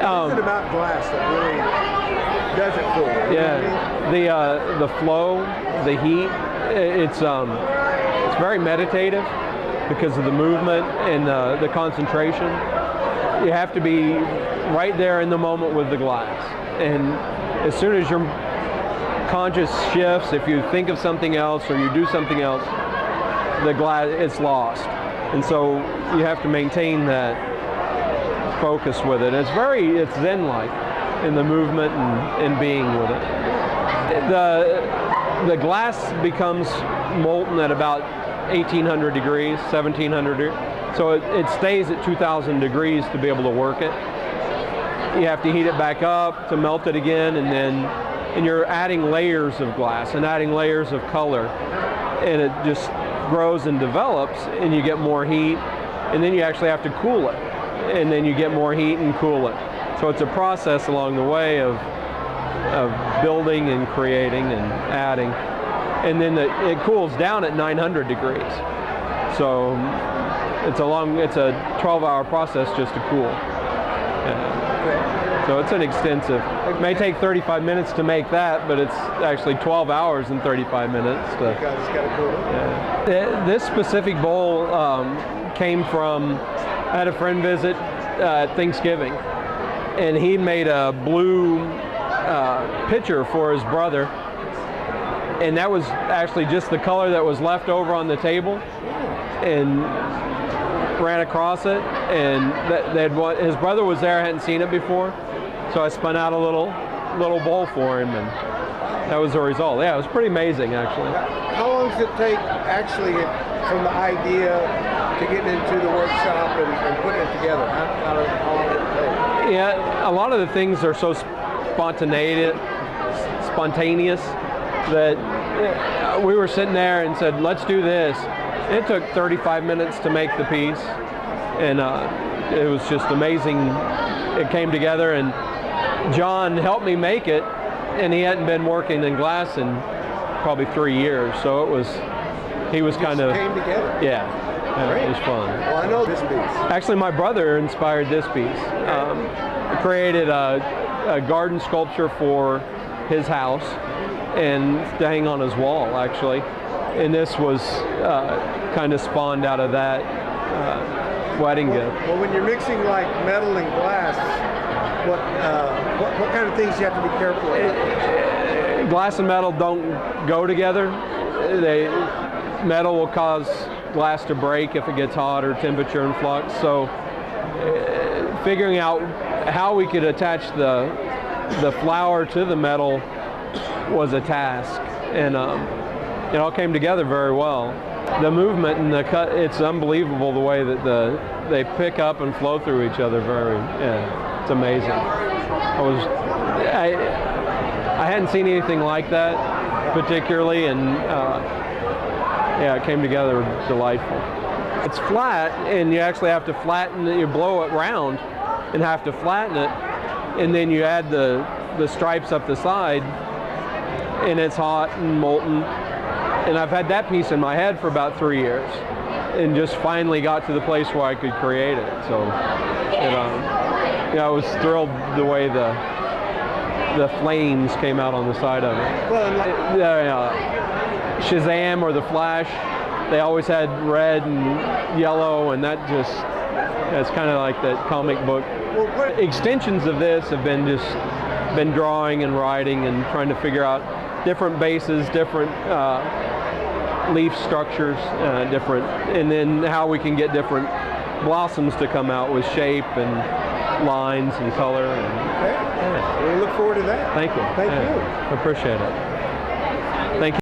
What is it about glass that really does it for you? Yeah, the flow, the heat, it's very meditative because of the movement and the concentration. You have to be right there in the moment with the glass, and as soon as your conscious shifts, if you think of something else or you do something else, the glass, it's lost. And so you have to maintain that focus with it. It's zen-like in the movement and being with it. The glass becomes molten at about 1800 degrees, 1700 degrees. So it stays at 2000 degrees to be able to work it. You have to heat it back up to melt it again, and you're adding layers of glass and adding layers of color, and it just grows and develops, and you get more heat, and then you actually have to cool it, and then you get more heat and cool it. So it's a process along the way of building and creating and adding, and then it cools down at 900 degrees. So it's a 12-hour process just to cool. So it's an extensive. It may take 35 minutes to make that, but it's actually 12 hours and 35 minutes to. You guys gotta cool it. Yeah. This specific bowl came from. I had a friend visit at Thanksgiving, and he made a blue pitcher for his brother, and that was actually just the color that was left over on the table, and ran across it, and his brother was there, hadn't seen it before, so I spun out a little bowl for him, and that was the result. Yeah, it was pretty amazing, actually. How long does it take actually from the idea to getting into the workshop and putting it together? How long does it take? Yeah, a lot of the things are so spontaneous that we were sitting there and said, let's do this. It took 35 minutes to make the piece, and it was just amazing. It came together, and John helped me make it, and he hadn't been working in glass in probably 3 years, so he was kind of came together. Yeah, it was fun. Well, I know this piece. Actually, my brother inspired this piece. He created a garden sculpture for his house and to hang on his wall, actually. And this was kind of spawned out of that wedding gift. Well, when you're mixing like metal and glass, what kind of things you have to be careful of? Glass and metal don't go together. Metal will cause glass to break if it gets hot or temperature and flux. So figuring out how we could attach the flower to the metal was a task, and it all came together very well. The movement and the cut, it's unbelievable the way that they pick up and flow through each other. It's amazing. I hadn't seen anything like that particularly, and yeah, it came together delightful. It's flat, and you actually have to flatten it. You blow it round and have to flatten it, and then you add the stripes up the side, and it's hot and molten. And I've had that piece in my head for about 3 years, and just finally got to the place where I could create it. So, I was thrilled the way the flames came out on the side of it. Well, Shazam or the Flash, they always had red and yellow, and that it's kind of like that comic book. Extensions of this have been drawing and writing and trying to figure out different bases, different leaf structures, and then how we can get different blossoms to come out with shape and lines and color. Okay. Yeah. We look forward to that. Thank you. Thank you. I appreciate it. Thank you.